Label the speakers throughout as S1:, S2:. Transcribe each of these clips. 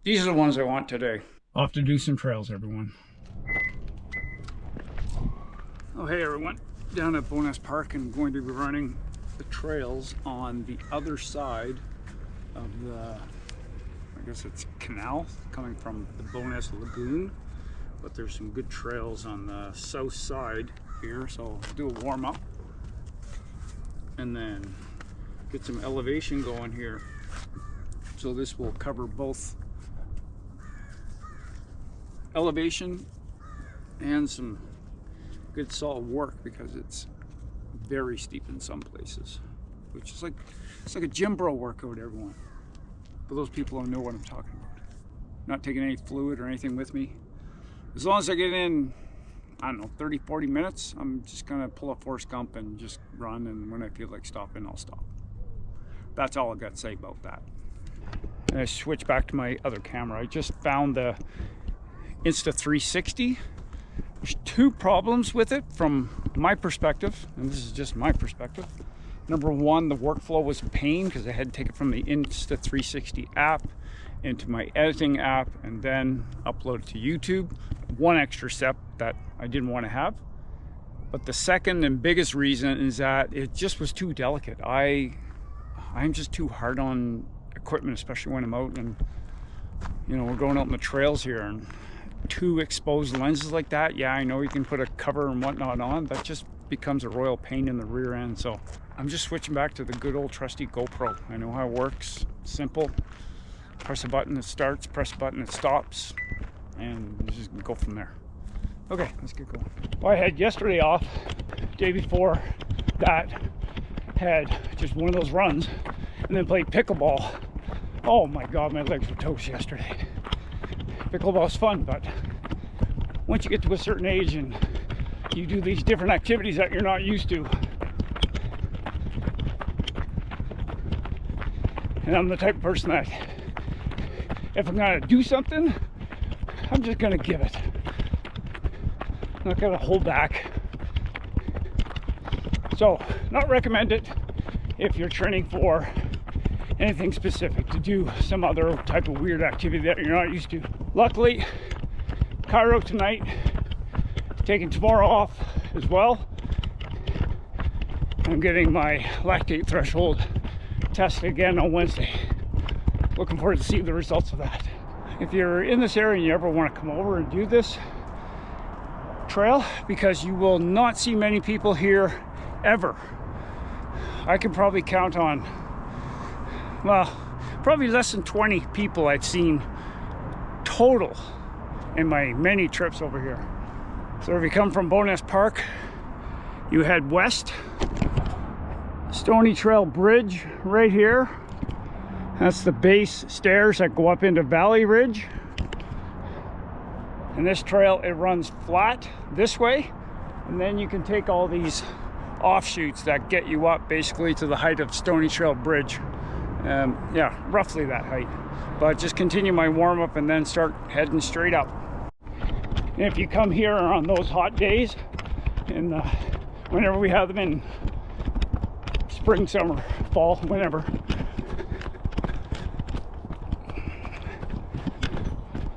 S1: These are the ones I want today. Off to do some trails, everyone. Oh, hey everyone. Down at Bowness Park, and going to be running the trails on the other side of the, I guess it's canal coming from the Bowness Lagoon. But there's some good trails on the south side here, so I'll do a warm up and then get some elevation going here. So this will cover both elevation and some good solid work, because it's very steep in some places, which is it's like a gym bro workout, everyone. For those people who know what I'm talking about. Not taking any fluid or anything with me. As long as I get in, I don't know, 30-40 minutes, I'm just gonna pull a Forrest Gump and just run, and when I feel like stopping, I'll stop. That's all I got to say about that. And I switch back to my other camera. I just found the Insta360. There's two problems with it from my perspective, and this is just my perspective. Number one, the workflow was a pain because I had to take it from the Insta360 app into my editing app and then upload it to YouTube. One extra step that I didn't want to have. But the second and biggest reason is that it just was too delicate. I'm just too hard on equipment, especially when I'm out and, you know, we're going out on the trails here, and two exposed lenses like that, yeah, I know you can put a cover and whatnot on, that just becomes a royal pain in the rear end. So I'm just switching back to the good old trusty GoPro. I know how it works. Simple. Press a button, it starts. Press a button, it stops. And just go from there. Okay, let's get going. Well, I had yesterday off. Day before that, had just one of those runs, and then played pickleball. Oh my God, my legs were toast yesterday. Pickleball's fun, but once you get to a certain age and you do these different activities that you're not used to, and I'm the type of person that if I'm gonna do something, I'm just gonna give it. I'm not gonna hold back. So, not recommended if you're training for anything specific, to do some other type of weird activity that you're not used to. Luckily, chiro tonight, taking tomorrow off as well. I'm getting my lactate threshold tested again on Wednesday. Looking forward to see the results of that. If you're in this area and you ever want to come over and do this trail, because you will not see many people here ever. I can probably count on, well, probably less than 20 people I've seen total in my many trips over here. So if you come from Bowness Park, you head west. Stony Trail Bridge right here. That's the base stairs that go up into Valley Ridge. And this trail, it runs flat this way, and then you can take all these offshoots that get you up basically to the height of Stony Trail Bridge. Yeah, roughly that height. But just continue my warm up and then start heading straight up. And if you come here on those hot days, and whenever we have them in spring, summer, fall, whenever,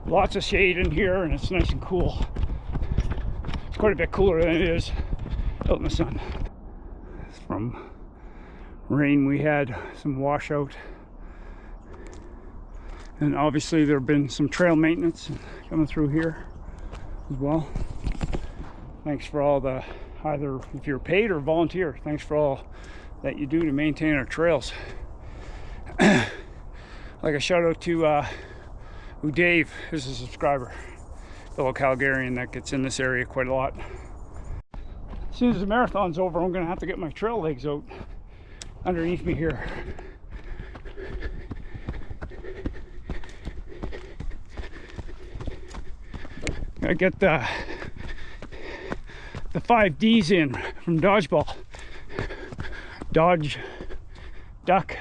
S1: lots of shade in here, and it's nice and cool. It's quite a bit cooler than it is out in the sun. From rain, we had some washout, and obviously there have been some trail maintenance coming through here as well. Thanks for all the, either if you're paid or volunteer, thanks for all that you do to maintain our trails. Like a shout out to who Dave is a subscriber, fellow Calgarian that gets in this area quite a lot. As soon as the marathon's over, I'm gonna have to get my trail legs out underneath me here. Gotta get the 5 D's in from dodgeball. Dodge, duck,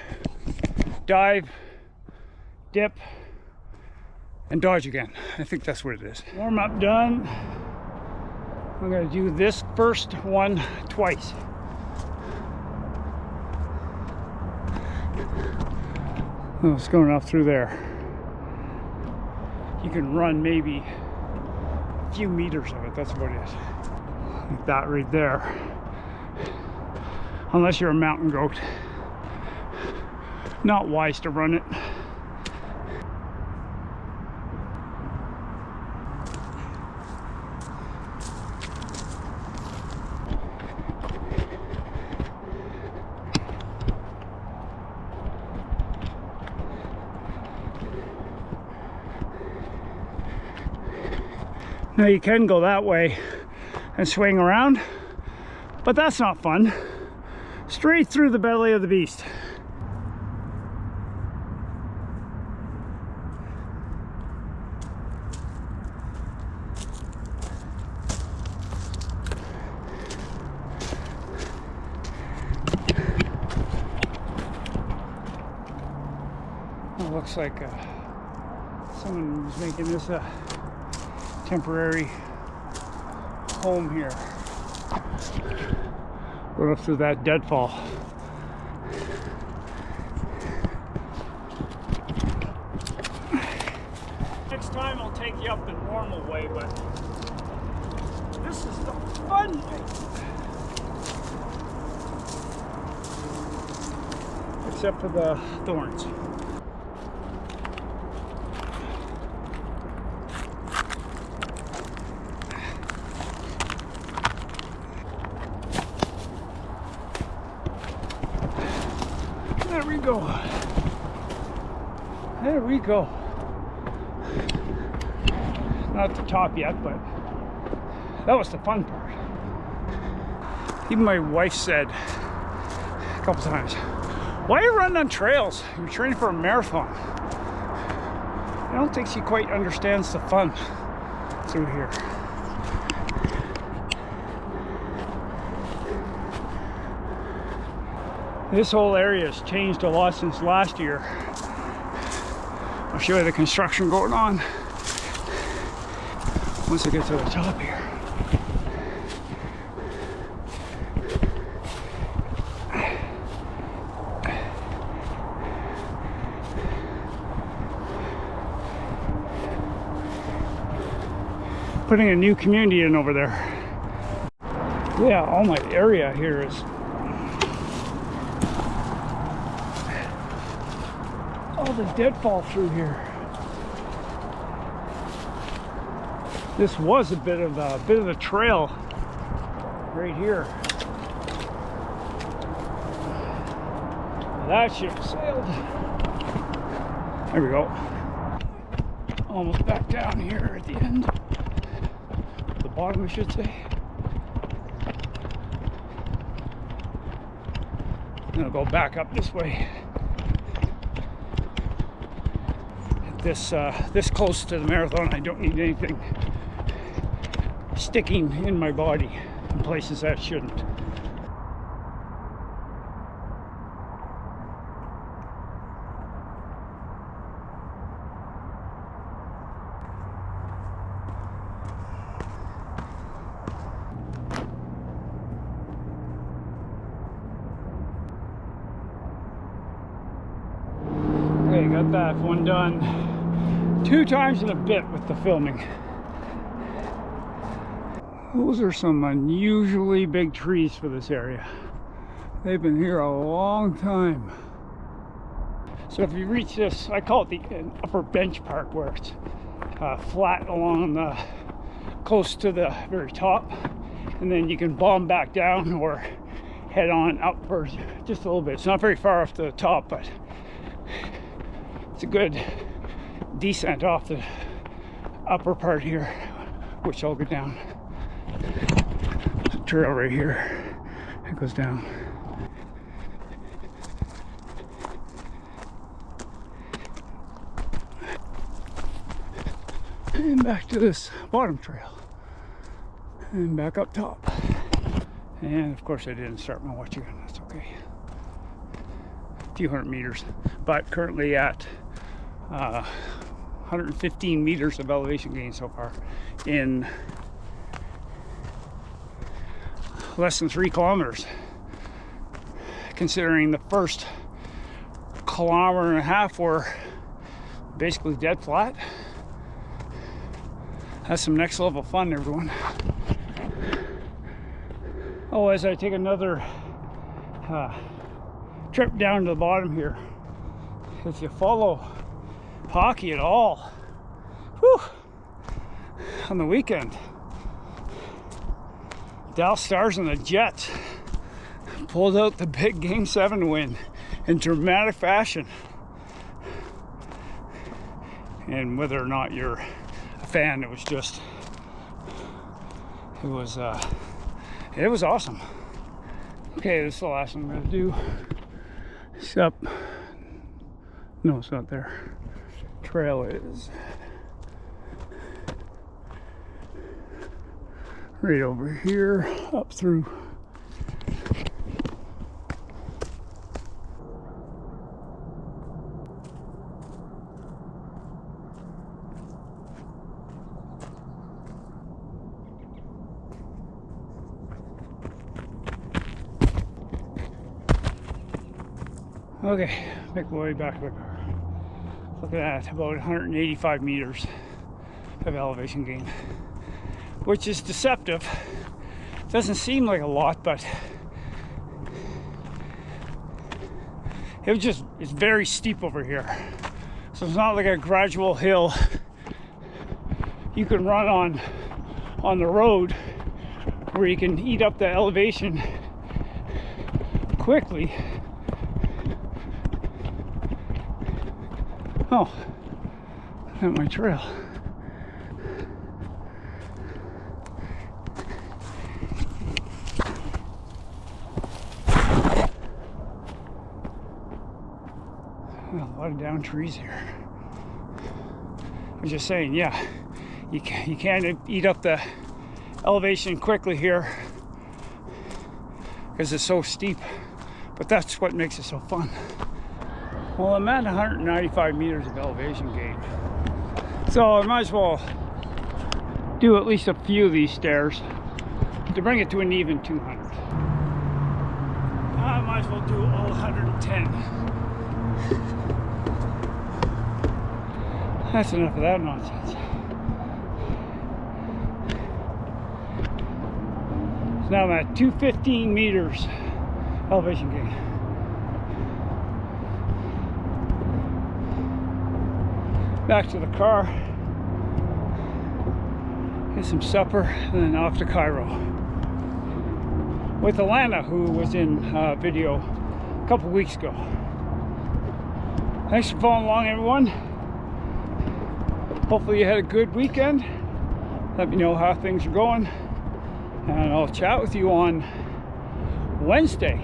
S1: dive, dip, and dodge again. I think that's what it is. Warm up done. I'm gonna do this first one twice. Oh, it's going off through there. you can run maybe a few meters of it. That's about it. Like that right there. Unless you're a mountain goat. Not wise to run it. Now you can go that way and swing around, but that's not fun. Straight through the belly of the beast. It looks like someone was making this a temporary home here. We're up through that deadfall. Next time I'll take you up the normal way, but this is the fun way. Except for the thorns. There we go. There we go. Not at the top yet, but that was the fun part. Even my wife said a couple times, "Why are you running on trails? You're training for a marathon." I don't think she quite understands the fun through here. This whole area has changed a lot since last year. I'll show you the construction going on once I get to the top here. Putting a new community in over there. Yeah, all my area here is all the deadfall through here. This was a bit of the trail right here. That ship sailed. There we go. Almost back down here at the end. The bottom, I should say. Then I'll go back up this way. This close to the marathon, I don't need anything sticking in my body in places that shouldn't. Okay, got that one done 2 times in a bit with the filming. Those are some unusually big trees for this area. They've been here a long time. So if you reach this, I call it the upper bench part, where it's flat along the close to the very top, and then you can bomb back down or head on upwards just a little bit. It's not very far off the top, but it's a good descent off the upper part here, which I'll go down. There's a trail right here. It goes down. And back to this bottom trail. And back up top. And of course I didn't start my watch again, that's okay. A few hundred meters, but currently at 115 meters of elevation gain so far in less than 3 kilometers. Considering the first 1.5 kilometers were basically dead flat. That's some next level fun, everyone. Oh, as I take another trip down to the bottom here, if you follow hockey at all, whew, on the weekend, Dallas Stars and the Jets pulled out the big Game 7 win in dramatic fashion. And whether or not you're a fan, it was awesome. Okay, this is the last one I'm gonna do. Except, no, it's not there. Trail is right over here, up through. Okay, make my way back to the car. Looking at about 185 meters of elevation gain, which is deceptive. Doesn't seem like a lot, but it's very steep over here. So it's not like a gradual hill you can run on the road where you can eat up the elevation quickly. Oh, at my trail. Well, a lot of down trees here. I'm just saying, yeah, you can't eat up the elevation quickly here because it's so steep, but that's what makes it so fun. Well, I'm at 195 meters of elevation gain, so I might as well do at least a few of these stairs to bring it to an even 200. I might as well do all 110. That's enough of that nonsense. So now I'm at 215 meters elevation gain. Back to the car, get some supper, and then off to Cairo with Alana, who was in a video a couple weeks ago. Thanks for following along, everyone. Hopefully you had a good weekend. Let me know how things are going, and I'll chat with you on Wednesday.